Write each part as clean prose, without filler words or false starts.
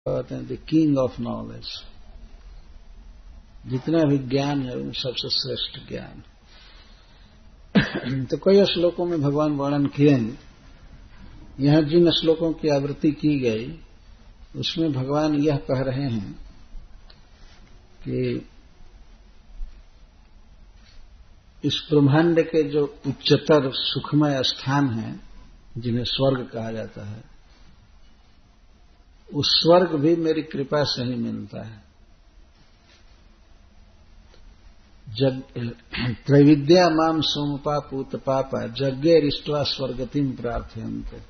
कहते हैं the king of knowledge. जितना भी ज्ञान है उनमें सबसे श्रेष्ठ ज्ञान। तो कई श्लोकों में भगवान वर्णन किए हैं। यहां जिन श्लोकों की आवृत्ति की गई उसमें भगवान यह कह रहे हैं कि इस ब्रह्मांड के जो उच्चतर सुखमय स्थान हैं जिन्हें स्वर्ग कहा जाता है, उस स्वर्ग भी मेरी कृपा से ही मिलता है। त्रैविद्या माम सोमपा पूत पापा यज्ञ रिष्टवा स्वर्गतिम प्रार्थयन्ते।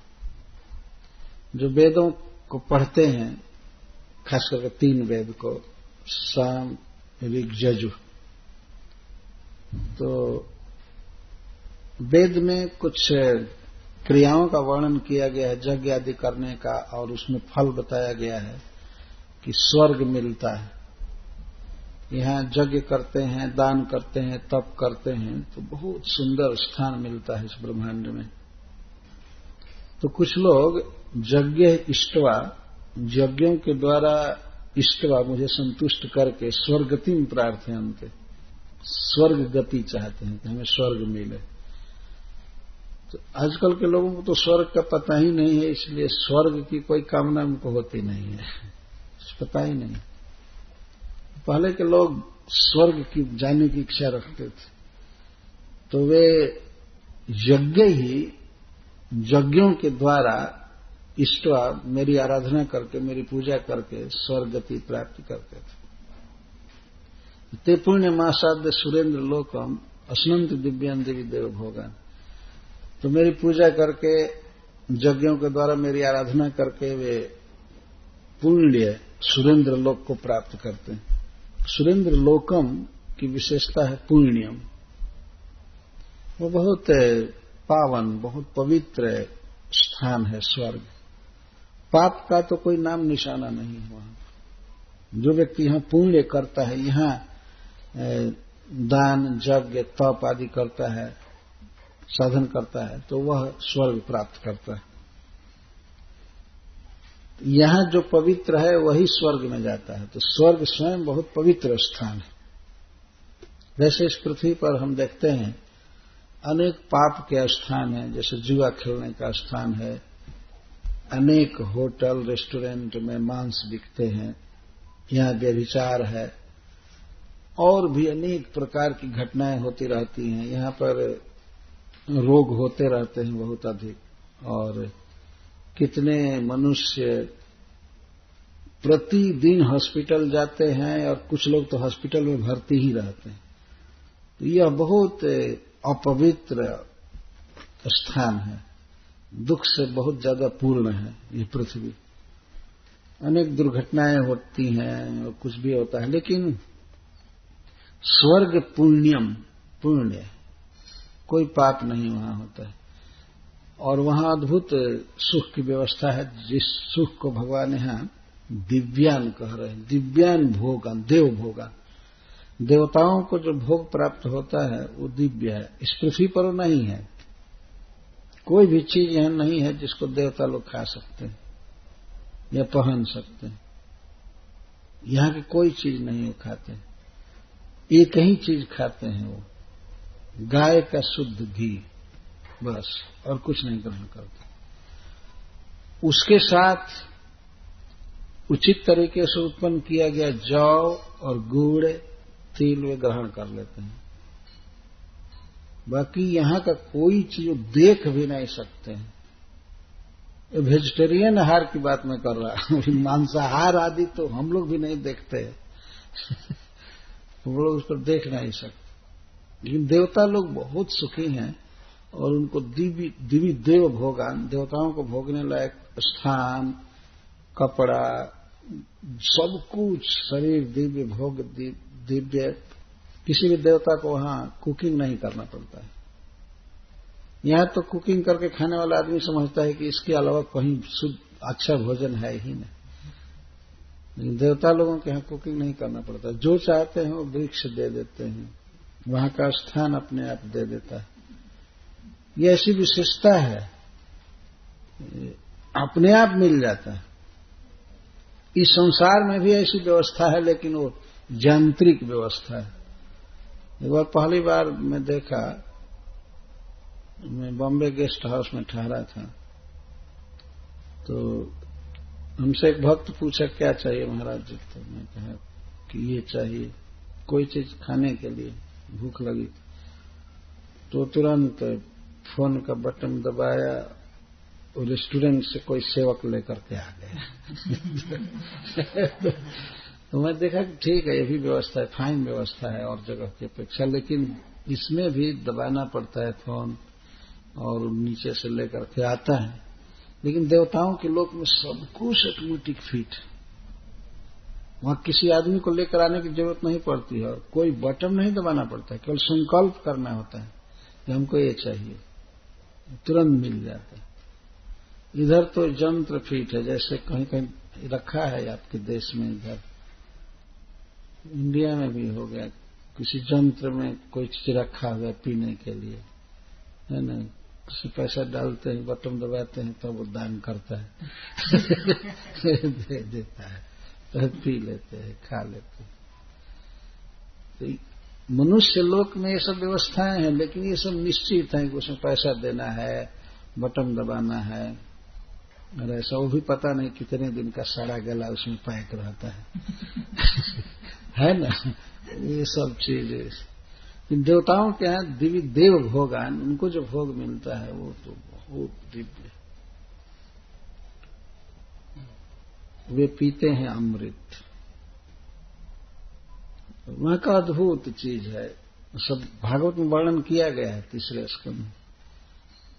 जो वेदों को पढ़ते हैं, खास करके 3 वेद को, साम ऋग यजु, तो वेद में कुछ क्रियाओं का वर्णन किया गया है यज्ञ आदि करने का, और उसमें फल बताया गया है कि स्वर्ग मिलता है। यहां यज्ञ करते हैं, दान करते हैं, तप करते हैं तो बहुत सुंदर स्थान मिलता है इस ब्रह्मांड में। तो कुछ लोग यज्ञ इष्टवा, यज्ञों के द्वारा इष्टवा मुझे संतुष्ट करके स्वर्गतिम प्रार्थयन्ते, स्वर्ग गति चाहते हैं कि हमें स्वर्ग मिले। तो आजकल के लोगों को तो स्वर्ग का पता ही नहीं है, इसलिए स्वर्ग की कोई कामना उनको होती नहीं है, पता ही नहीं। पहले के लोग स्वर्ग की जाने की इच्छा रखते थे, तो वे यज्ञ ही, यज्ञों के द्वारा इष्टवा मेरी आराधना करके, मेरी पूजा करके स्वर्ग गति प्राप्त करते थे। ते पुण्य मासाद्य सुरेंद्र लोकम असनंत दिव्यान देवी देव भोगान। तो मेरी पूजा करके, यज्ञों के द्वारा मेरी आराधना करके वे पुण्य सुरेंद्र लोक को प्राप्त करते हैं। सुरेंद्र लोकम की विशेषता है पुण्यम। वो बहुत पावन, बहुत पवित्र स्थान है स्वर्ग। पाप का तो कोई नाम निशाना नहीं है वहां। जो व्यक्ति यहां पुण्य करता है, यहां दान यज्ञ तप आदि करता है, साधन करता है, तो वह स्वर्ग प्राप्त करता है। यहां जो पवित्र है वही स्वर्ग में जाता है। तो स्वर्ग स्वयं बहुत पवित्र स्थान है। वैसे इस पृथ्वी पर हम देखते हैं अनेक पाप के स्थान हैं, जैसे जुआ खेलने का स्थान है, अनेक होटल रेस्टोरेंट में मांस बिकते हैं, यहां व्यभिचार है, और भी अनेक प्रकार की घटनाएं होती रहती हैं। यहां पर रोग होते रहते हैं बहुत अधिक, और कितने मनुष्य प्रतिदिन हॉस्पिटल जाते हैं, और कुछ लोग तो हॉस्पिटल में भर्ती ही रहते हैं। तो यह बहुत अपवित्र स्थान है, दुख से बहुत ज्यादा पूर्ण है ये पृथ्वी। अनेक दुर्घटनाएं होती हैं और कुछ भी होता है, लेकिन स्वर्ग पुण्यम, पुण्य, कोई पाप नहीं वहां होता है। और वहां अद्भुत सुख की व्यवस्था है, जिस सुख को भगवान यहां दिव्यान कह रहे हैं। दिव्यान भोगान, देव भोगान। देवताओं को जो भोग प्राप्त होता है वो दिव्य है, इस पृथ्वी पर नहीं है। कोई भी चीज यहां नहीं है जिसको देवता लोग खा सकते हैं या पहन सकते हैं। यहां की कोई चीज नहीं वो खाते, एक ही चीज खाते हैं, वो गाय का शुद्ध घी, बस, और कुछ नहीं ग्रहण करते। उसके साथ उचित तरीके से उत्पन्न किया गया जौ और गुड़, तिल वे ग्रहण कर लेते हैं। बाकी यहां का कोई चीज देख भी नहीं सकते हैं। वेजिटेरियन आहार की बात मैं कर रहा हूं, मांसाहार आदि तो हम लोग भी नहीं देखते हैं। हम लोग उस पर देख नहीं सकते। लेकिन देवता लोग बहुत सुखी हैं, और उनको दिव्य देव भोगान, देवताओं को भोगने लायक स्थान, कपड़ा, सब कुछ, शरीर दिव्य भोग दिव्य। किसी भी देवता को वहां कुकिंग नहीं करना पड़ता है। यहां तो कुकिंग करके खाने वाला आदमी समझता है कि इसके अलावा कहीं शुद्ध अच्छा भोजन है ही नहीं। लेकिन देवता लोगों के यहां कुकिंग नहीं करना पड़ता, जो चाहते हैं वो वृक्ष दे देते हैं, वहां का स्थान अपने आप दे देता है। ये ऐसी विशेषता है, अपने आप मिल जाता है। इस संसार में भी ऐसी व्यवस्था है, लेकिन वो यांत्रिक व्यवस्था है। एक बार पहली बार मैं देखा, मैं बॉम्बे गेस्ट हाउस में ठहरा था, तो हमसे एक भक्त पूछा क्या चाहिए महाराज जी, तो मैं कहा कि ये चाहिए, कोई चीज खाने के लिए, भूख लगी। तो तुरंत फोन का बटन दबाया, और रेस्टोरेंट से कोई सेवक लेकर के आ गया। तो मैं देखा कि ठीक है, ये भी व्यवस्था है, फाइन व्यवस्था है और जगह की अपेक्षा, लेकिन इसमें भी दबाना पड़ता है फोन, और नीचे से लेकर के आता है। लेकिन देवताओं के लोक में सब कुछ ऑटोमेटिक फिट, वहां किसी आदमी को लेकर आने की जरूरत नहीं पड़ती है, और कोई बटन नहीं दबाना पड़ता है, केवल संकल्प करना होता है कि हमको ये चाहिए, तुरंत मिल जाता है। इधर तो यंत्र फिट है, जैसे कहीं कहीं रखा है आपके देश में, इधर इंडिया में भी हो गया, किसी यंत्र में कोई चीज रखा हुआ है पीने के लिए, है ना, किसी पैसा डालते हैं, बटन दबाते हैं, तब वो दान करता है। दे देता है, तो पी लेते हैं, खा लेते हैं। तो मनुष्य लोक में ये सब व्यवस्थाएं हैं, लेकिन ये सब निश्चित है कि उसमें पैसा देना है, बटन दबाना है, और ऐसा वो भी पता नहीं कितने दिन का सड़ा गला उसमें पैक रहता है। है ना, ये सब चीजें। देवताओं के यहाँ दिव्य देव भोगान, उनको जो भोग मिलता है वो तो बहुत दिव्य, वे पीते हैं अमृत, वहां का अद्भुत चीज है। सब भागवत में वर्णन किया गया है 3 स्कंध में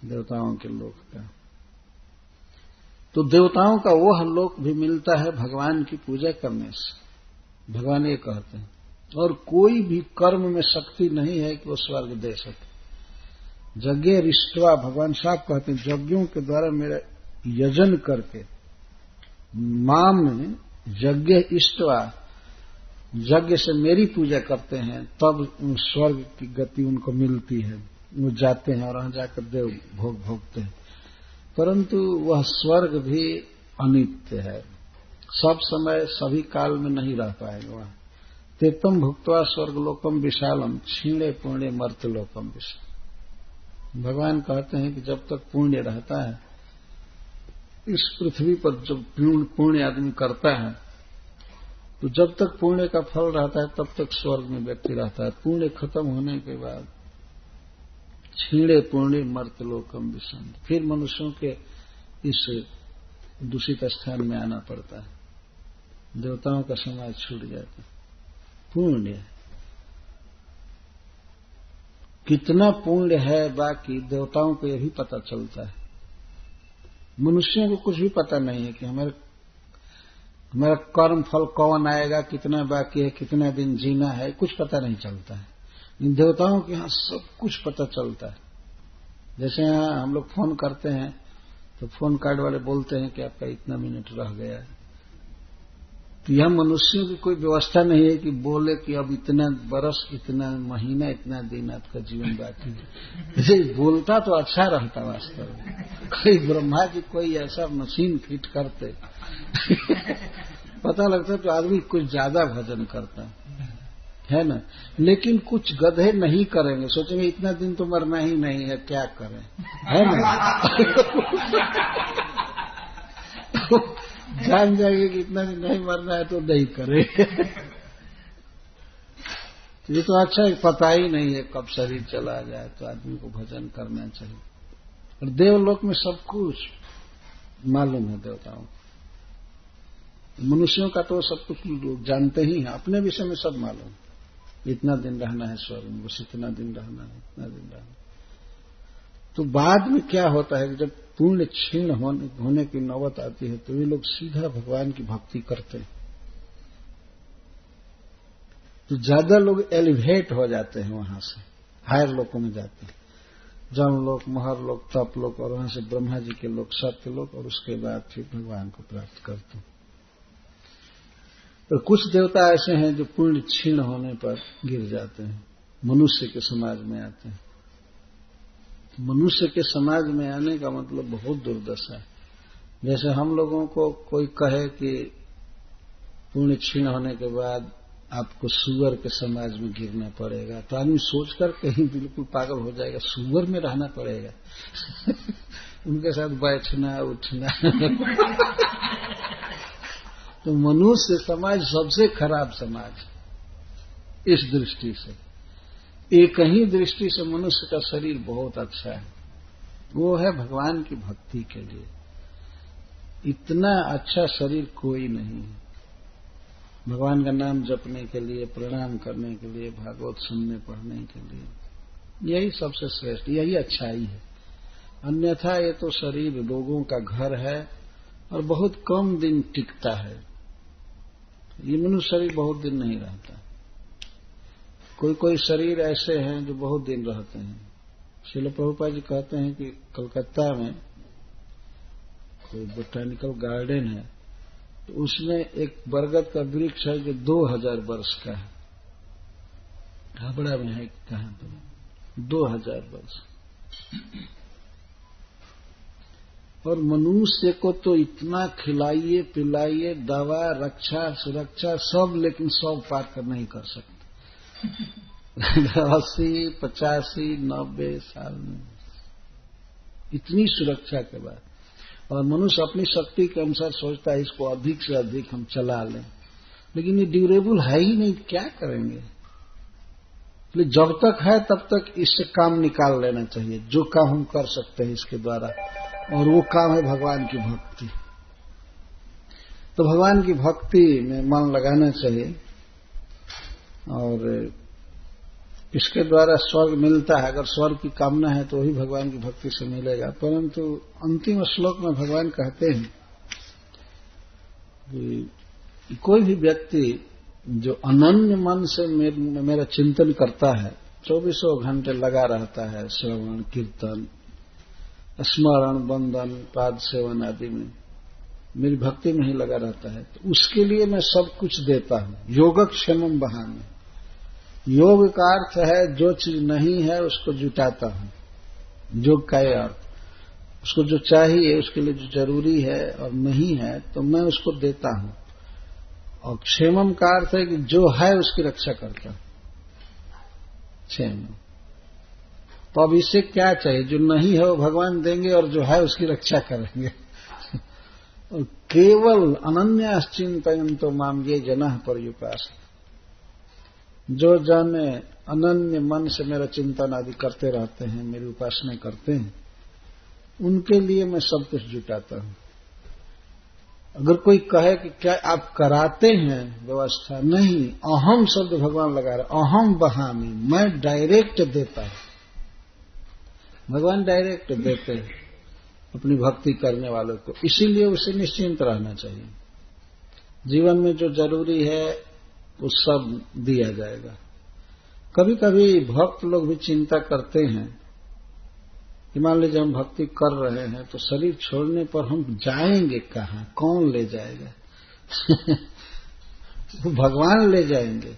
देवताओं के लोक का। तो देवताओं का वह लोक भी मिलता है भगवान की पूजा करने से, भगवान ये कहते हैं, और कोई भी कर्म में शक्ति नहीं है कि वो स्वर्ग दे सके। यज्ञ रिष्टवा, भगवान साहब कहते हैं, यज्ञों के द्वारा मेरा यजन करके, मां में यज्ञ इष्टवा, यज्ञ से मेरी पूजा करते हैं, तब स्वर्ग की गति उनको मिलती है, वो जाते हैं और वहां जाकर देव भोग भोगते हैं। परंतु वह स्वर्ग भी अनित्य है, सब समय सभी काल में नहीं रह पाएगा वहां। तेतम भुक्त्वा स्वर्गलोकम विशालम क्षीणे पुण्य मर्त्यलोकम विशाल। भगवान कहते हैं कि जब तक पुण्य रहता है इस पृथ्वी पर, जब पुण्य आदमी करता है, तो जब तक पुण्य का फल रहता है तब तक स्वर्ग में व्यक्ति रहता है। पुण्य खत्म होने के बाद क्षीणे पुण्य मर्त्यलोकम विषम, फिर मनुष्यों के इस दूषित स्थान में आना पड़ता है, देवताओं का समाज छूट जाता है। पुण्य कितना पुण्य है, बाकी देवताओं को यह भी पता चलता है, मनुष्यों को कुछ भी पता नहीं है कि हमारा कर्म फल कौन आएगा, कितना बाकी है, कितना दिन जीना है, कुछ पता नहीं चलता है। इन देवताओं के यहाँ सब कुछ पता चलता है। जैसे यहाँ हम लोग फोन करते हैं तो फोन कार्ड वाले बोलते हैं कि आपका इतना मिनट रह गया है, तो यह मनुष्यों की कोई व्यवस्था नहीं है कि बोले कि अब इतना बरस, इतना महीना, इतना दिन आपका जीवन बाकी है। बोलता तो अच्छा रहता वास्तव में, कोई ब्रह्मा जी कोई ऐसा मशीन फिट करते पता लगता तो आदमी कुछ ज्यादा भजन करता है ना। लेकिन कुछ गधे नहीं करेंगे, सोचेंगे इतना दिन तो मरना ही नहीं है, क्या करें, है ना। जान जाएंगे कि इतना दिन नहीं मरना है तो नहीं करेंगे। ये तो अच्छा है, पता ही नहीं है कब शरीर चला जाए, तो आदमी को भजन करना चाहिए। और देवलोक में सब कुछ मालूम है देवताओं को, मनुष्यों का तो सब कुछ लोग जानते ही हैं, अपने विषय में सब मालूम, इतना दिन रहना है स्वर्ग में, बस इतना दिन रहना है, इतना दिन रहना है। तो बाद में क्या होता है कि जब पुण्य क्षीण होने की नौबत आती है तो वे लोग सीधा भगवान की भक्ति करते हैं, तो ज्यादा लोग एलिवेट हो जाते हैं, वहां से हायर लोकों में जाते हैं, जम लोक, महर लोक, तप लोक, और वहां से ब्रह्मा जी के लोक, सत्य लोक, और उसके बाद फिर भगवान को प्राप्त करते हैं। तो कुछ देवता ऐसे हैं जो पुण्य क्षीण होने पर गिर जाते हैं, मनुष्य के समाज में आते हैं। मनुष्य के समाज में आने का मतलब बहुत दुर्दशा है। जैसे हम लोगों को कोई कहे कि पुण्य क्षीण होने के बाद आपको सुअर के समाज में गिरना पड़ेगा। तो आदमी सोचकर कहीं बिल्कुल पागल हो जाएगा, सुअर में रहना पड़ेगा उनके साथ बैठना उठना तो मनुष्य समाज सबसे खराब समाज। इस दृष्टि से, एक ही दृष्टि से मनुष्य का शरीर बहुत अच्छा है, वो है भगवान की भक्ति के लिए। इतना अच्छा शरीर कोई नहीं है। भगवान का नाम जपने के लिए, प्रणाम करने के लिए, भागवत सुनने पढ़ने के लिए, यही सबसे श्रेष्ठ, यही अच्छाई है। अन्यथा ये तो शरीर लोगों का घर है और बहुत कम दिन टिकता है। ये मनुष्य शरीर बहुत दिन नहीं रहता। कोई कोई शरीर ऐसे हैं जो बहुत दिन रहते हैं। श्रील प्रभुपाद जी कहते हैं कि कलकत्ता में कोई बोटानिकल गार्डन है, तो उसमें एक बरगद का वृक्ष है जो 2000 वर्ष का है। हावड़ा में है, कहां पर, 2000 वर्ष। और मनुष्य को तो इतना खिलाइए पिलाइए, दवा रक्षा सुरक्षा सब, लेकिन सब पार कर नहीं कर सकते 80, 85, 90 साल में, इतनी सुरक्षा के बाद। और मनुष्य अपनी शक्ति के अनुसार सोचता है इसको अधिक से अधिक हम चला लें, लेकिन ये ड्यूरेबल है ही नहीं, क्या करेंगे। इसलिए जब तक है तब तक इससे काम निकाल लेना चाहिए, जो काम हम कर सकते हैं इसके द्वारा, और वो काम है भगवान की भक्ति। तो भगवान की भक्ति में मन लगाना चाहिए, और इसके द्वारा स्वर्ग मिलता है। अगर स्वर्ग की कामना है तो वही भगवान की भक्ति से मिलेगा। परंतु अंतिम श्लोक में भगवान कहते हैं कि कोई भी व्यक्ति जो अनन्य मन से मेरा चिंतन करता है, 24 घंटे लगा रहता है श्रवण कीर्तन स्मरण वंदन पाद सेवन आदि में, मेरी भक्ति में ही लगा रहता है, तो उसके लिए मैं सब कुछ देता हूं। योगक्षेमम बहाने, योग का अर्थ है जो चीज नहीं है उसको जुटाता हूं। योग का अर्थ, उसको जो चाहिए, उसके लिए जो जरूरी है और नहीं है तो मैं उसको देता हूं। और क्षेमम का अर्थ है कि जो है उसकी रक्षा करता हूं, क्षेम। तो अब इससे क्या चाहिए, जो नहीं है वो भगवान देंगे और जो है उसकी रक्षा करेंगे और केवल अनन्याश्चिंतयन्तो माम ये जनः पर्युपासते, जो जन अनन्य मन से मेरा चिंतन आदि करते रहते हैं, मेरी उपासना करते हैं, उनके लिए मैं सब कुछ जुटाता हूं। अगर कोई कहे कि क्या आप कराते हैं व्यवस्था, नहीं, अहम शब्द भगवान लगा रहे, अहम बहामी, मैं डायरेक्ट देता हूं। भगवान डायरेक्ट देते हैं अपनी भक्ति करने वालों को, इसीलिए उसे निश्चिंत रहना चाहिए। जीवन में जो जरूरी है वो सब दिया जाएगा। कभी कभी भक्त लोग भी चिंता करते हैं कि मान लीजिए हम भक्ति कर रहे हैं तो शरीर छोड़ने पर हम जाएंगे कहां, कौन ले जाएगा वो भगवान ले जाएंगे।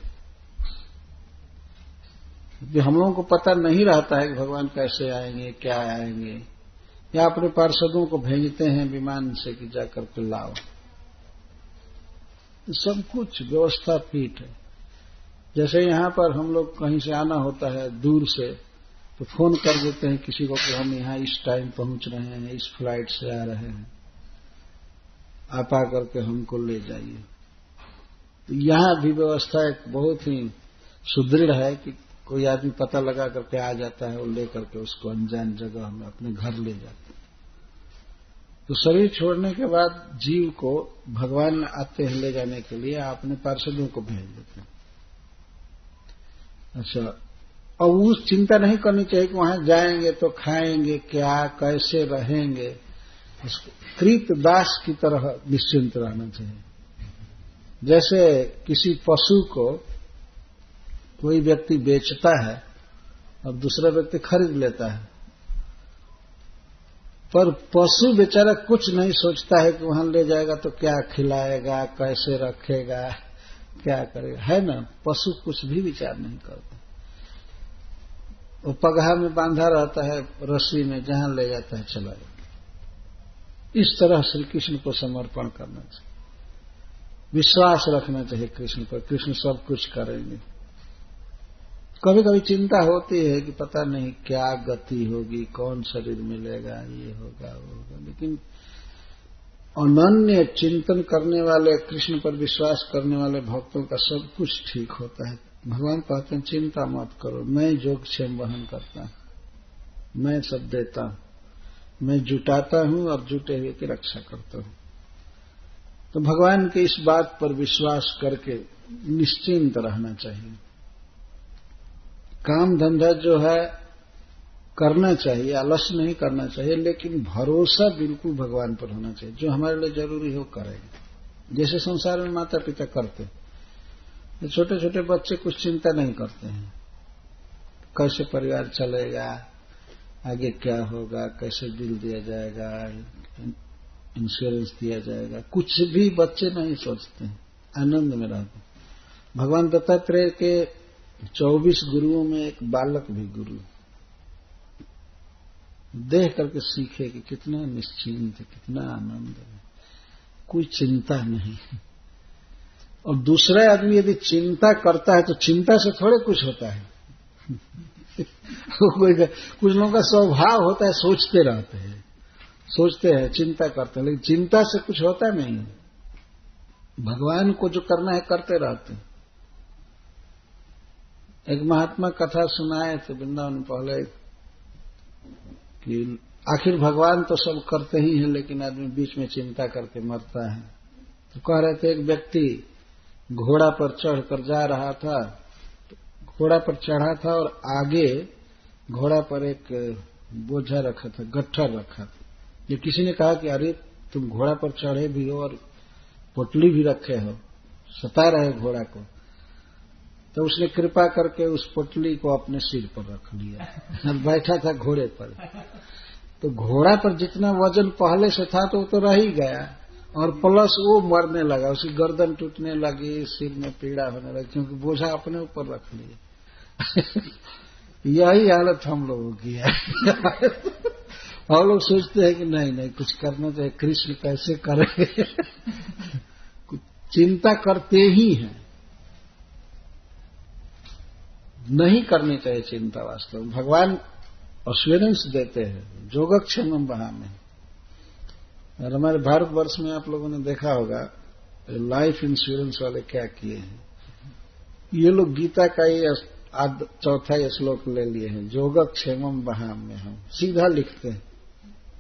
क्योंकि हम लोगों को पता नहीं रहता है कि भगवान कैसे आएंगे, क्या आएंगे, या अपने पार्षदों को भेजते हैं विमान से कि जाकर के लाओ। सब कुछ व्यवस्था पीठ है। जैसे यहां पर हम लोग कहीं से आना होता है दूर से, तो फोन कर देते हैं किसी को कि हम यहां इस टाइम पहुंच रहे हैं, इस फ्लाइट से आ रहे हैं, आप आकर के हमको ले जाइए। तो यहां भी व्यवस्था एक बहुत ही सुदृढ़ है कि कोई आदमी पता लगा करके आ जाता है और लेकर के उसको अनजान जगह में अपने घर ले जाते हैं। तो शरीर छोड़ने के बाद जीव को भगवान आते हैं ले जाने के लिए, अपने पार्षदों को भेज देते हैं। अच्छा, और उस चिंता नहीं करनी चाहिए कि वहां जाएंगे तो खाएंगे क्या, कैसे रहेंगे। कृत दास की तरह निश्चिंत रहना चाहिए। जैसे किसी पशु को कोई व्यक्ति बेचता है और दूसरा व्यक्ति खरीद लेता है, पर पशु बेचारा कुछ नहीं सोचता है कि वहां ले जाएगा तो क्या खिलाएगा, कैसे रखेगा, क्या करेगा, है ना। पशु कुछ भी विचार नहीं करता, वो पगहा में बांधा रहता है रस्सी में, जहां ले जाता है चला जाता। इस तरह श्री कृष्ण को समर्पण करना चाहिए। विश्वास रखना चाहिए कृष्ण पर, कृष्ण सब कुछ करेंगे। कभी कभी चिंता होती है कि पता नहीं क्या गति होगी, कौन शरीर मिलेगा, ये होगा वो होगा, लेकिन अनन्य चिंतन करने वाले, कृष्ण पर विश्वास करने वाले भक्तों का सब कुछ ठीक होता है। भगवान कहते हैं चिंता मत करो, मैं योगक्षेम वहन करता हूं, मैं सब देता हूं, मैं जुटाता हूं और जुटे हुए की रक्षा करता हूं। तो भगवान के इस बात पर विश्वास करके निश्चिंत रहना चाहिए। काम धंधा जो है करना चाहिए, आलस नहीं करना चाहिए, लेकिन भरोसा बिल्कुल भगवान पर होना चाहिए। जो हमारे लिए जरूरी हो करेंगे। जैसे संसार में माता पिता करते, छोटे छोटे बच्चे कुछ चिंता नहीं करते हैं, कैसे परिवार चलेगा, आगे क्या होगा, कैसे बिल दिया जाएगा, इंश्योरेंस दिया जाएगा, कुछ भी बच्चे नहीं सोचते हैं, आनंद में रहते। भगवान दत्तात्रेय के 24 गुरुओं में एक बालक भी गुरु, देख करके सीखे कि कितना निश्चिंत है, कितना आनंद है, कोई चिंता नहीं। और दूसरा आदमी यदि चिंता करता है तो चिंता से थोड़े कुछ होता है। कुछ लोगों का स्वभाव होता है सोचते रहते हैं, सोचते हैं, चिंता करते हैं, लेकिन चिंता से कुछ होता नहीं। भगवान को जो करना है करते रहते हैं। एक महात्मा कथा सुनाए थे वृंदावन पहले कि आखिर भगवान तो सब करते ही हैं, लेकिन आदमी बीच में चिंता करके मरता है। तो कह रहे थे एक व्यक्ति घोड़ा पर चढ़कर जा रहा था, घोड़ा पर चढ़ा था और आगे घोड़ा पर एक बोझा रखा था, गट्ठर रखा था। ये किसी ने कहा कि अरे तुम घोड़ा पर चढ़े भी हो और पोटली भी रखे हो, सता रहे घोड़ा को। तो उसने कृपा करके उस पोटली को अपने सिर पर रख लिया और बैठा था घोड़े पर। तो घोड़ा पर जितना वजन पहले से था तो वो तो रह ही गया, और प्लस वो मरने लगा, उसकी गर्दन टूटने लगी, सिर में पीड़ा होने लगी, क्योंकि बोझा अपने ऊपर रख लिया। यही हालत हम लोगों की है। हम लोग सोचते हैं कि नहीं नहीं कुछ करना चाहिए, कृष्ण कैसे करेंगे। कुछ चिंता करते ही हैं, नहीं करनी चाहिए चिंता। वास्तव में भगवान अश्योरेंस देते हैं, योगक्षेमम वहामि। और हमारे भारतवर्ष में आप लोगों ने देखा होगा लाइफ इंश्योरेंस वाले क्या किए हैं। ये लोग गीता का ये चौथा श्लोक ले लिए हैं, योगक्षेमम वहामि। हम सीधा लिखते हैं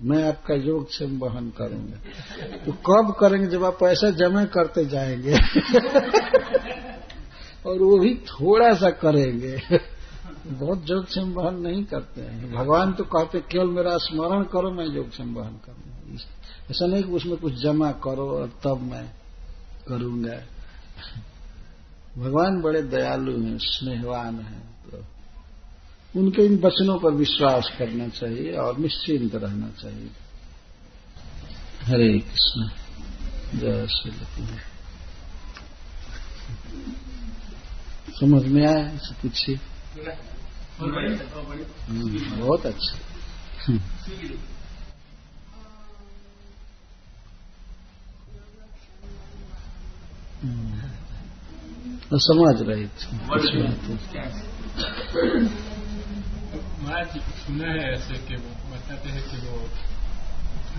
मैं आपका योगक्षेम वहन करूंगा। तो कब करेंगे? जब आप पैसा जमा करते जाएंगे। और वो भी थोड़ा सा करेंगे, बहुत योगक्षेम वहन नहीं करते हैं। भगवान तो कहते केवल मेरा स्मरण करो, मैं योगक्षेम वहन करूंगा। ऐसा नहीं कि उसमें कुछ जमा करो और तब मैं करूंगा। भगवान बड़े दयालु हैं, स्नेहवान हैं, तो उनके इन वचनों पर विश्वास करना चाहिए और निश्चिंत रहना चाहिए। हरे कृष्ण, जय श्री कृष्ण। समझ में आया? इसे पूछिए। बहुत अच्छा। तो समझ रही थी। महाराज जी सुना है ऐसे कि वो बताते हैं कि वो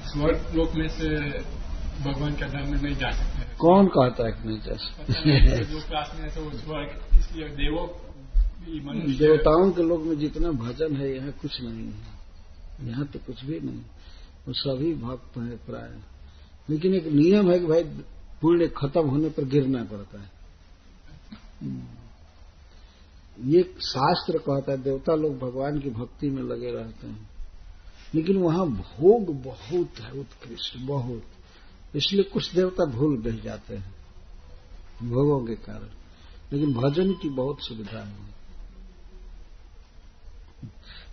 स्वर्ग लोक में से भगवान के धाम में नहीं जा सकते हैं। कौन कहता है कि नहीं जा सकते? जो क्लास में है तो स्वर्ग, इसलिए देवताओं के लोक में जितना भजन है यहाँ कुछ नहीं है। यहाँ तो कुछ भी नहीं, वो सभी भक्त है प्राय। लेकिन एक नियम है कि भाई पुण्य खत्म होने पर गिरना पड़ता है। ये शास्त्र कहता है देवता लोग भगवान की भक्ति में लगे रहते हैं, लेकिन वहां भोग बहुत है, उत्कृष्ट बहुत, इसलिए कुछ देवता भूल बह जाते हैं भोगों के कारण। लेकिन भजन की बहुत सुविधा है।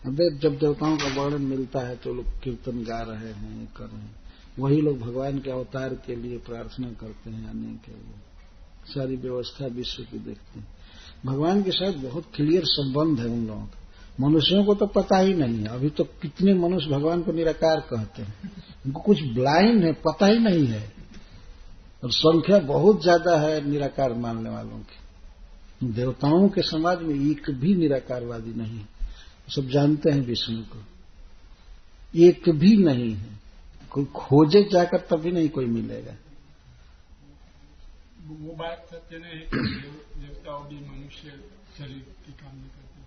अब जब देवताओं का वर्णन मिलता है तो लोग कीर्तन गा रहे हैं, कर रहे हैं, वही लोग भगवान के अवतार के लिए प्रार्थना करते हैं आने के लिए, सारी व्यवस्था विश्व की देखते हैं। भगवान के साथ बहुत क्लियर संबंध है उन लोगों का। मनुष्यों को तो पता ही नहीं है। अभी तो कितने मनुष्य भगवान को निराकार कहते हैं, उनको कुछ ब्लाइंड है, पता ही नहीं है। और संख्या बहुत ज्यादा है निराकार मानने वालों की। देवताओं के समाज में एक भी निराकारवादी नहीं है, सब जानते हैं विष्णु को, एक भी नहीं है। कोई खोजे जाकर तभी नहीं कोई मिलेगा। वो बात सत्य नहीं है कि देवता भी मनुष्य शरीर की कामना करते हैं।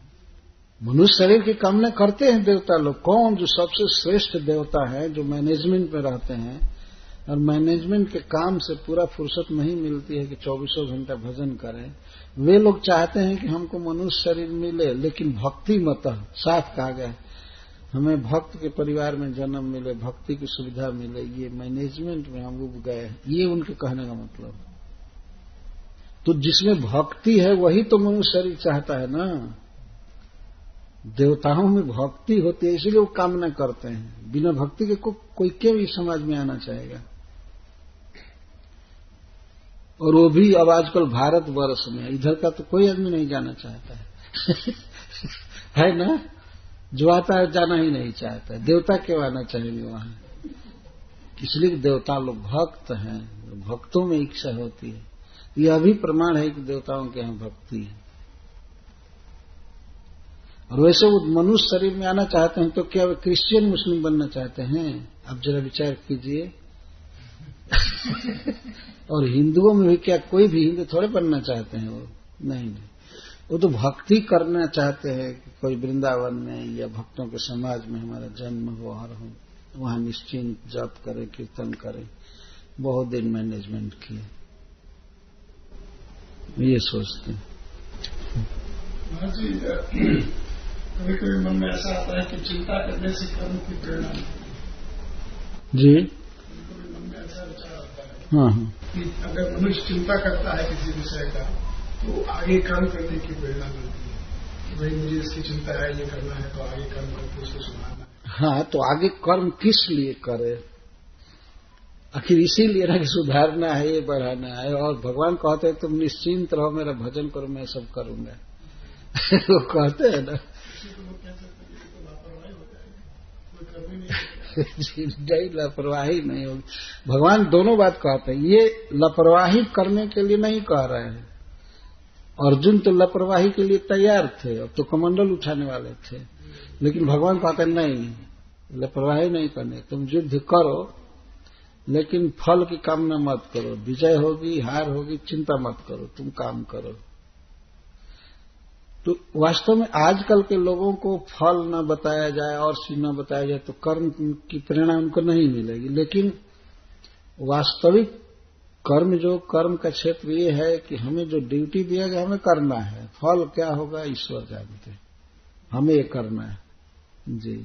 मनुष्य शरीर की कामना करते हैं देवता लोग। कौन? जो सबसे श्रेष्ठ देवता है, जो मैनेजमेंट में रहते हैं और मैनेजमेंट के काम से पूरा फुर्सत नहीं मिलती है कि 24 घंटा भजन करें, वे लोग चाहते हैं कि हमको मनुष्य शरीर मिले, लेकिन भक्ति मत। साफ कहा गया हमें भक्त के परिवार में जन्म मिले, भक्ति की सुविधा मिले, ये मैनेजमेंट में हम उब गए, ये उनके कहने का मतलब। तो जिसमें भक्ति है वही तो मनुष्य शरीर चाहता है ना। देवताओं में भक्ति होती है, इसलिए वो कामना करते हैं। बिना भक्ति के कोई क्यों इस समाज में आना चाहेगा? और वो भी अब आजकल भारतवर्ष में, इधर का तो कोई आदमी नहीं जाना चाहता है है ना? जो आता है जाना ही नहीं चाहता है। देवता क्यों आना चाहेंगे वहां? इसलिए देवता लोग भक्त हैं, भक्तों में इच्छा होती है। यह भी प्रमाण है कि देवताओं के यहाँ भक्ति है। और वैसे वो मनुष्य शरीर में आना चाहते हैं तो क्या वे क्रिश्चियन मुस्लिम बनना चाहते हैं? आप जरा विचार कीजिए और हिंदुओं में भी क्या कोई भी हिंदू थोड़े बनना चाहते हैं? वो नहीं, वो तो भक्ति करना चाहते हैं कि कोई वृंदावन में या भक्तों के समाज में हमारा जन्म हो और हम वहां निश्चिंत जप करें, कीर्तन करें। बहुत दिन मैनेजमेंट किए, ये सोचते हैं। कभी कभी मन में ऐसा आता है कि चिंता करने से कर्म की प्रेरणा जी, कभी मन में ऐसा विचार आता है हाँ कि अगर मनुष्य चिंता करता है किसी विषय का तो आगे कर्म करने की प्रेरणा मिलती है कि भाई मुझे इसकी चिंता है, ये करना है, तो आगे कर्म करके उसको सुधारना है। हाँ, तो आगे कर्म किस लिए करे? आखिर इसीलिए ना कि सुधारना है, ये बढ़ाना है। और भगवान कहते हैं तुम निश्चिंत रहो, मेरा भजन करो, मैं सब करूंगा वो कहते हैं ना नहीं, लापरवाही नहीं होगी। भगवान दोनों बात कहते हैं। ये लापरवाही करने के लिए नहीं कह रहे हैं। अर्जुन तो लापरवाही के लिए तैयार थे, अब तो कमंडल उठाने वाले थे, लेकिन भगवान कहते हैं नहीं, लापरवाही नहीं करने, तुम युद्ध करो लेकिन फल की कामना मत करो। विजय होगी, हार होगी, चिंता मत करो, तुम काम करो। तो वास्तव में आजकल के लोगों को फल न बताया जाए और चीज न बताया जाए तो कर्म की प्रेरणा उनको नहीं मिलेगी। लेकिन वास्तविक कर्म, जो कर्म का क्षेत्र ये है कि हमें जो ड्यूटी दिया गया हमें करना है, फल क्या होगा ईश्वर जानते हैं, हमें ये करना है जी।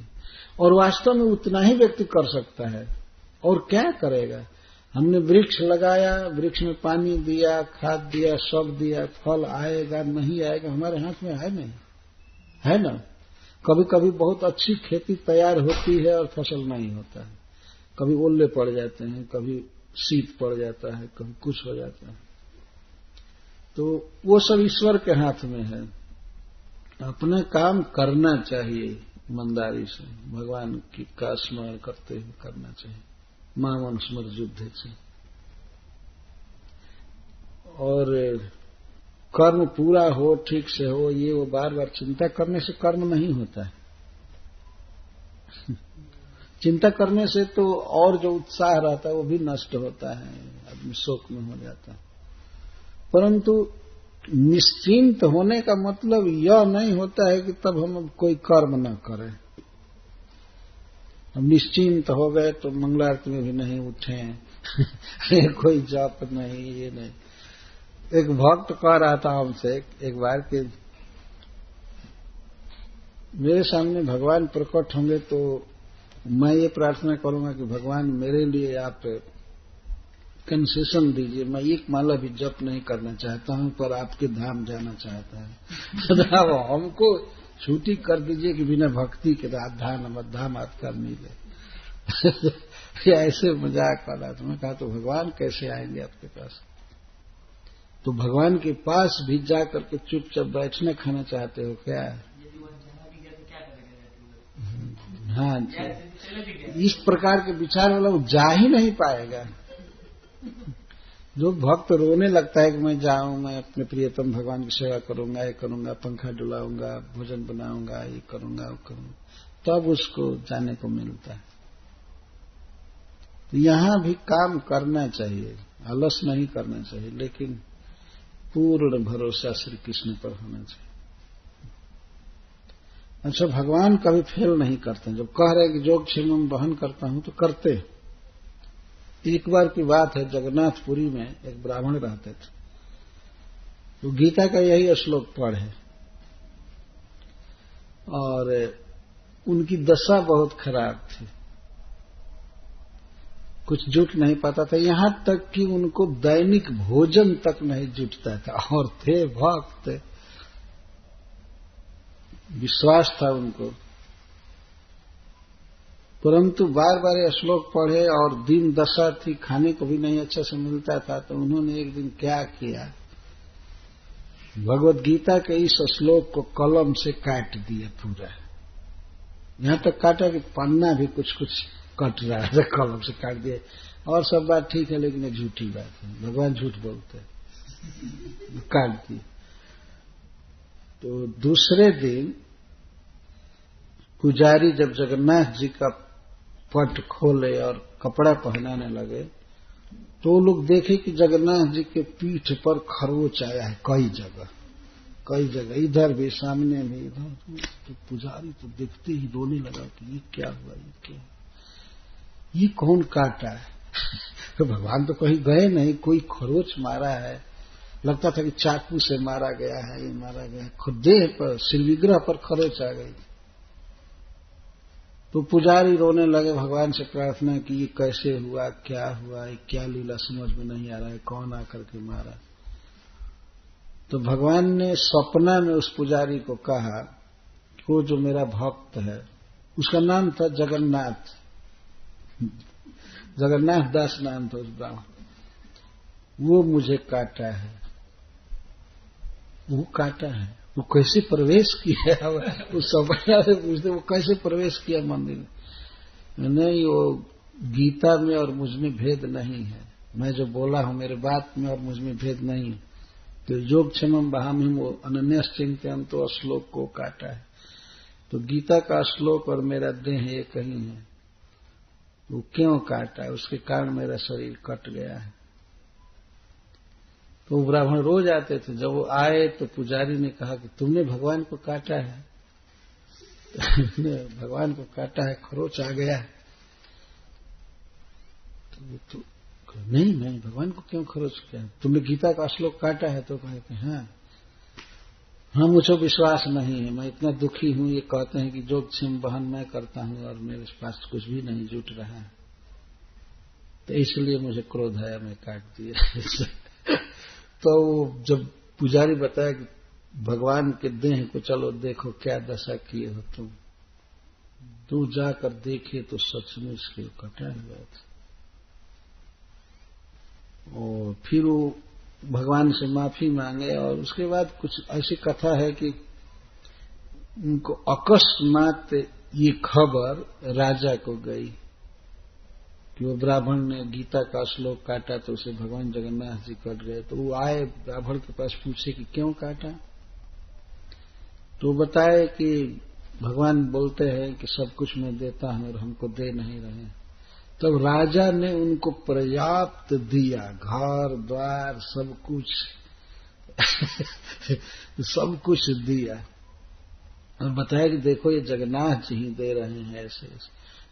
और वास्तव में उतना ही व्यक्ति कर सकता है, और क्या करेगा? हमने वृक्ष लगाया, वृक्ष में पानी दिया, खाद दिया, सब दिया, फल आएगा नहीं आएगा हमारे हाथ में है नहीं, है ना? कभी कभी बहुत अच्छी खेती तैयार होती है और फसल नहीं होता है, कभी ओले पड़ जाते हैं, कभी शीत पड़ जाता है, कभी कुछ हो जाता है। तो वो सब ईश्वर के हाथ में है। अपना काम करना चाहिए ईमानदारी से, भगवान की का स्मरण करते हुए करना चाहिए, माम अनुस्मर युद्ध से। और कर्म पूरा हो, ठीक से हो, ये वो बार बार चिंता करने से कर्म नहीं होता है। चिंता करने से तो और जो उत्साह रहता है वो भी नष्ट होता है, आदमी शोक में हो जाता है। परंतु निश्चिंत होने का मतलब यह नहीं होता है कि तब हम कोई कर्म न करें। हम निश्चिंत हो गए तो मंगलारती में भी नहीं उठे कोई जाप नहीं, ये नहीं। एक भक्त कह रहा था हमसे एक बार कि मेरे सामने भगवान प्रकट होंगे तो मैं ये प्रार्थना करूंगा कि भगवान मेरे लिए आप कंसेशन दीजिए, मैं एक माला भी जप नहीं करना चाहता हूं पर आपके धाम जाना चाहता है हमको छुट्टी कर दीजिए कि बिना भक्ति के धाम आपका मिले ऐसे मजाक वाला। तो मैं कहा तो भगवान कैसे आएंगे आपके पास? तो भगवान के पास भी जा करके चुपचाप बैठना खाना चाहते हो क्या? हाँ, इस प्रकार के विचार वाला वो जा ही नहीं पाएगा। जो भक्त रोने लगता है कि मैं जाऊं, मैं अपने प्रियतम भगवान की सेवा करूंगा, ये करूंगा, पंखा डुलाऊंगा, भोजन बनाऊंगा, ये करूंगा, वो करूंगा, तब उसको जाने को मिलता है। तो यहां भी काम करना चाहिए, आलस नहीं करना चाहिए, लेकिन पूर्ण भरोसा श्री कृष्ण पर होना चाहिए। अच्छा, भगवान कभी फेल नहीं करते। जब कह रहे कि योगक्षेमम वहन करता हूं तो करते। एक बार की बात है, जगन्नाथपुरी में एक ब्राह्मण रहते थे, तो गीता का यही श्लोक पढ़े और उनकी दशा बहुत खराब थी, कुछ जुट नहीं पाता था, यहां तक कि उनको दैनिक भोजन तक नहीं जुटता था। और थे भक्त, विश्वास था उनको, परंतु बार बार ये श्लोक पढ़े और दिन दशा थी, खाने को भी नहीं अच्छा से मिलता था। तो उन्होंने एक दिन क्या किया, भगवत गीता के इस श्लोक को कलम से काट दिया पूरा। यहां तक काटा कि पन्ना भी कुछ कुछ कट रहा है, कलम से काट दिया। और सब बात ठीक है, लेकिन एक झूठी बात है, भगवान झूठ बोलते हैं, काट दिए। तो दूसरे दिन पुजारी जब जगन्नाथ जी का पट खोले और कपड़ा पहनाने लगे, तो लोग देखे कि जगन्नाथ जी के पीठ पर खरोच आया है कई जगह, इधर भी, सामने भी, इधर। तो पुजारी तो देखते ही रोने लगा कि ये क्या हुआ, ये कौन काटा है। तो भगवान तो कहीं गए नहीं, कोई खरोच मारा है, लगता था कि चाकू से मारा गया है, ये मारा गया है, खुद देह पर, श्रीविग्रह पर खरोच आ गई। तो पुजारी रोने लगे, भगवान से प्रार्थना की, ये कैसे हुआ, क्या हुआ, ये क्या लीला समझ में नहीं आ रहा है, कौन आकर के मारा। तो भगवान ने सपना में उस पुजारी को कहा, वो जो मेरा भक्त है, उसका नाम था जगन्नाथ, जगन्नाथ दास नाम था उस ब्राह्मण, वो मुझे काटा है। वो काटा है, वो कैसे प्रवेश किया, उस सपना से पूछते वो कैसे प्रवेश किया मंदिर में। नहीं, वो गीता में और मुझ में भेद नहीं है, मैं जो बोला हूं मेरे बात में और मुझ में भेद नहीं। तो योगक्षेमम वहामिम, वो अनन्यश्चिंत्यं, तो श्लोक को काटा है। तो गीता का श्लोक और मेरा देह एक ही है, वो क्यों काटा है, उसके कारण मेरा शरीर कट गया है। तो वो ब्राह्मण रोज आते थे, जब वो आए तो पुजारी ने कहा कि तुमने भगवान को काटा है, तुमने भगवान को काटा है, खरोच आ गया है। तो नहीं, भगवान को क्यों खरोच किया, तुमने गीता का श्लोक काटा है। तो कहते हाँ, मुझे विश्वास नहीं है, मैं इतना दुखी हूं, ये कहते हैं कि योगक्षेम वहन मैं करता हूं और मेरे पास कुछ भी नहीं जुट रहा है, तो इसलिए मुझे क्रोध आया, मैं काट दिया। तो जब पुजारी बताया कि भगवान के देह को चलो देखो क्या दशा किए हो तुम, तो जाकर देखे तो सचमुच से कटा हुआ था। और फिर वो भगवान से माफी मांगे, और उसके बाद कुछ ऐसी कथा है कि उनको अकस्मात ये खबर राजा को गई कि वो ब्राह्मण ने गीता का श्लोक काटा, तो उसे भगवान जगन्नाथ जी कट गए। तो वो आए ब्राह्मण के पास, पूछे कि क्यों काटा। तो बताए कि भगवान बोलते हैं कि सब कुछ मैं देता हूं और हमको दे नहीं रहे। तब राजा ने उनको पर्याप्त दिया, घर द्वार सब कुछ सब कुछ दिया, और बताया कि देखो ये जगन्नाथ जी ही दे रहे हैं ऐसे।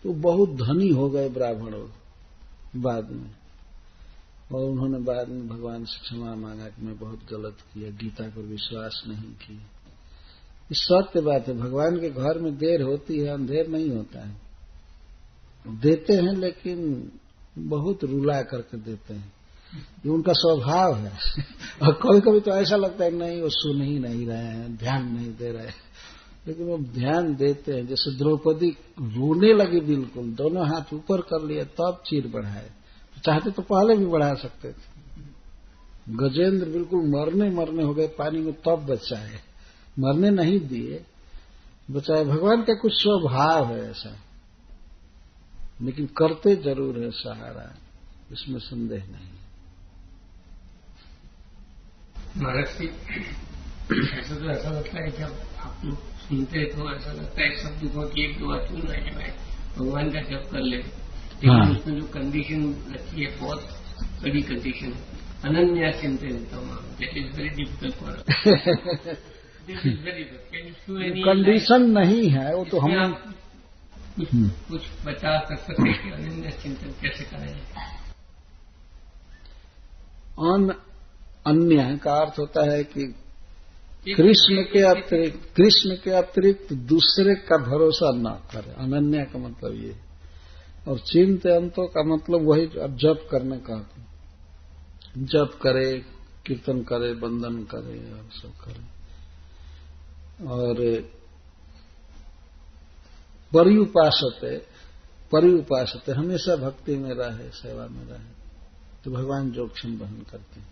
तो बहुत धनी हो गए ब्राह्मण बाद में, और उन्होंने बाद में भगवान से क्षमा मांगा कि मैं बहुत गलत किया, गीता पर विश्वास नहीं किया। ये सत्य बात है, भगवान के घर में देर होती है, अंधेर नहीं होता है। देते हैं लेकिन बहुत रुला करके देते हैं, ये उनका स्वभाव है। और कभी कभी तो ऐसा लगता है नहीं, वो सुन ही नहीं रहे हैं, ध्यान नहीं दे रहे हैं, लेकिन वो ध्यान देते हैं। जैसे द्रौपदी रोने लगी, बिल्कुल दोनों हाथ ऊपर कर लिया तब चीर बढ़ाए, चाहते तो पहले भी बढ़ा सकते थे। गजेंद्र बिल्कुल मरने हो गए पानी में, तब बचाए, मरने नहीं दिए, बचाए। भगवान का कुछ स्वभाव है ऐसा, लेकिन करते जरूर है सहारा, इसमें संदेह नहीं। महर्षि ऐसा तो ऐसा लगता है जब आप लोग सुनते हैं तो ऐसा लगता है शब्द को कि एक दो अचून रह जाए भगवान का जप कर ले, लेकिन उसमें जो कंडीशन रखी है बहुत बड़ी कंडीशन है, अनन्या चिंतन that is very difficult for us. This is very difficult. Condition नहीं है वो, तो हम कुछ बता सकते कि अनन्या चिंतन कैसे करें। अन्य का अर्थ होता है कि कृष्ण के अतिरिक्त दूसरे का भरोसा न करे, अनन्या का मतलब ये। और चिंतन का मतलब वही जप करने का, जप करे, कीर्तन करे, वंदन करे और सब करे। और परिउपासते हमेशा भक्ति में रहे, सेवा में रहे, तो भगवान जोक्षम वहन करते हैं।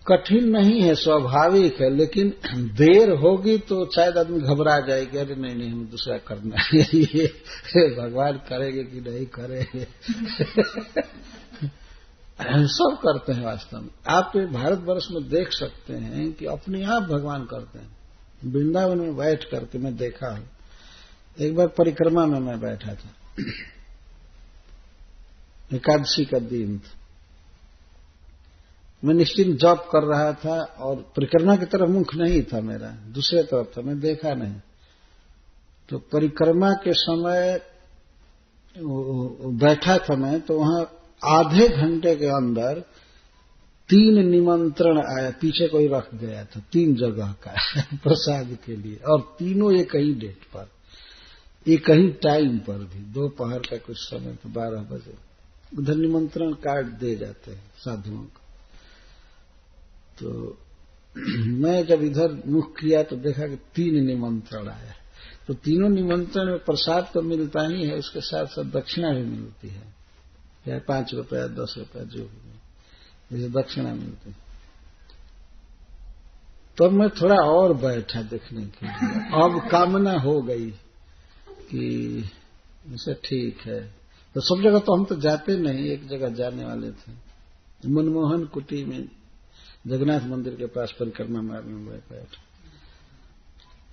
कठिन नहीं है, स्वाभाविक है, लेकिन देर होगी तो शायद आदमी घबरा जाएगा, अरे नहीं हमें दूसरा करना है, ये भगवान करेंगे कि नहीं करेंगे। सब करते हैं वास्तव में। आप भारतवर्ष में देख सकते हैं कि अपने आप भगवान करते हैं। वृंदावन में बैठ करके मैं देखा हूं, एक बार परिक्रमा में मैं बैठा था, एकादशी का दिन था, मैं निश्चिंत जप कर रहा था और परिक्रमा की तरफ मुख नहीं था मेरा, दूसरे तरफ था, मैं देखा नहीं। तो परिक्रमा के समय बैठा था मैं, तो वहां आधे घंटे के अंदर 3 निमंत्रण आया, पीछे कोई रख गया था 3 जगह का प्रसाद के लिए, और तीनों एक ही डेट पर, एक ही टाइम पर भी, दोपहर का कुछ समय तो 12 बजे उधर निमंत्रण कार्ड दे जाते हैं साधुओं को। तो मैं जब इधर मुख किया तो देखा कि 3 निमंत्रण आया। तो तीनों निमंत्रण में प्रसाद तो मिलता ही है, उसके साथ साथ दक्षिणा भी मिलती है, चाहे 5 रुपया 10 रुपया जो भी, जैसे दक्षिणा मिलती है। तब मैं थोड़ा और बैठा देखने के लिए, अब कामना हो गई कि इसे ठीक है। तो सब जगह तो हम तो जाते नहीं, एक जगह जाने वाले थे, मनमोहन कुटी में जगन्नाथ मंदिर के पास परिक्रमा मारने में बैठा।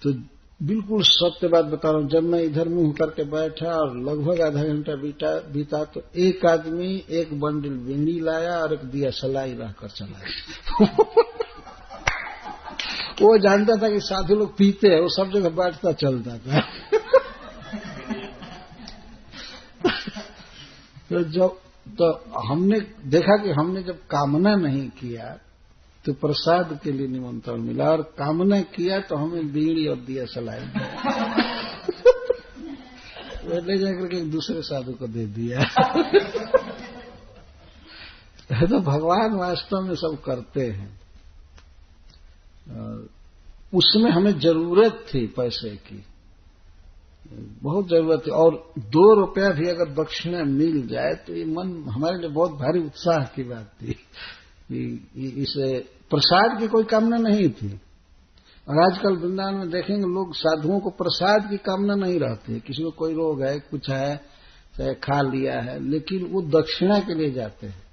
तो बिल्कुल सत्य बात बता रहा हूं, जब मैं इधर मुंह करके बैठा और लगभग आधा घंटा बीता तो एक आदमी एक बंडल बीड़ी लाया और एक दिया सलाई रहकर चला गया। वो जानता था कि साधु लोग पीते हैं, वो सब जगह बैठता चलता था। तो हमने देखा कि हमने जब कामना नहीं किया तो प्रसाद के लिए निमंत्रण मिला, और कामना किया तो हमें बीड़ी और दिया सलाई ले जाकर के एक दूसरे साधु को दे दिया। तो भगवान वास्तव में सब करते हैं। उसमें हमें जरूरत थी पैसे की, बहुत जरूरत थी, और 2 रुपया भी अगर दक्षिणा मिल जाए तो ये मन हमारे लिए बहुत भारी उत्साह की बात थी। इसे प्रसाद की कोई कामना नहीं थी। और आजकल वृंदावन में देखेंगे लोग साधुओं को प्रसाद की कामना नहीं रहती है, किसी को कोई रोग है, कुछ है, चाहे खा लिया है, लेकिन वो दक्षिणा के लिए जाते हैं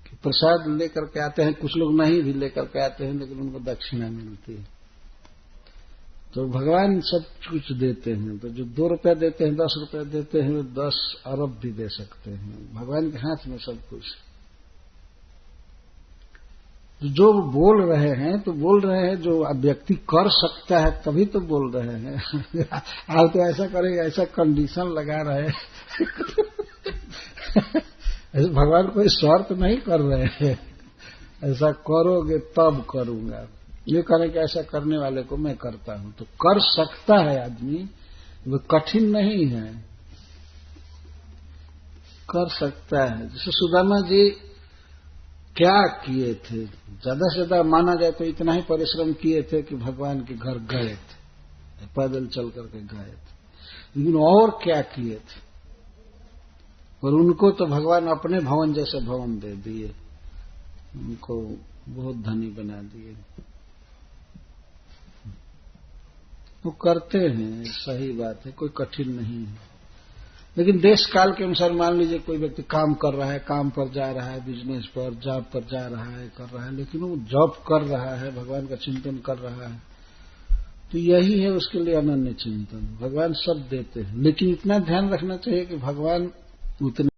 कि प्रसाद लेकर के आते हैं। कुछ लोग नहीं भी लेकर के आते हैं, लेकिन उनको दक्षिणा मिलती है। तो भगवान सब कुछ देते हैं। तो जो 2 रुपया देते हैं, 10 रुपया देते हैं, 10 अरब भी दे सकते हैं। भगवान के हाथ में सब कुछ। जो बोल रहे हैं तो बोल रहे हैं, जो व्यक्ति कर सकता है तभी तो बोल रहे हैं। आप तो ऐसा करेंगे, ऐसा कंडीशन लगा रहे हैं। भगवान कोई शर्त नहीं कर रहे हैं, ऐसा करोगे तब करूंगा। ये करें कि ऐसा करने वाले को मैं करता हूं, तो कर सकता है आदमी, वो कठिन नहीं है, कर सकता है। जैसे सुदामा जी क्या किए थे, ज्यादा से ज्यादा माना जाए तो इतना ही परिश्रम किए थे कि भगवान के घर गए थे, पैदल चल करके गए थे, लेकिन और क्या किए थे। और उनको तो भगवान अपने भवन जैसे भवन दे दिए, उनको बहुत धनी बना दिए। वो करते हैं, सही बात है, कोई कठिन नहीं है। लेकिन देश काल के अनुसार मान लीजिए कोई व्यक्ति काम कर रहा है, काम पर जा रहा है, बिजनेस पर, जॉब पर जा रहा है, कर रहा है, लेकिन वो जॉब कर रहा है, भगवान का चिंतन कर रहा है, तो यही है उसके लिए अनन्य चिंतन। भगवान सब देते हैं, लेकिन इतना ध्यान रखना चाहिए कि भगवान उतने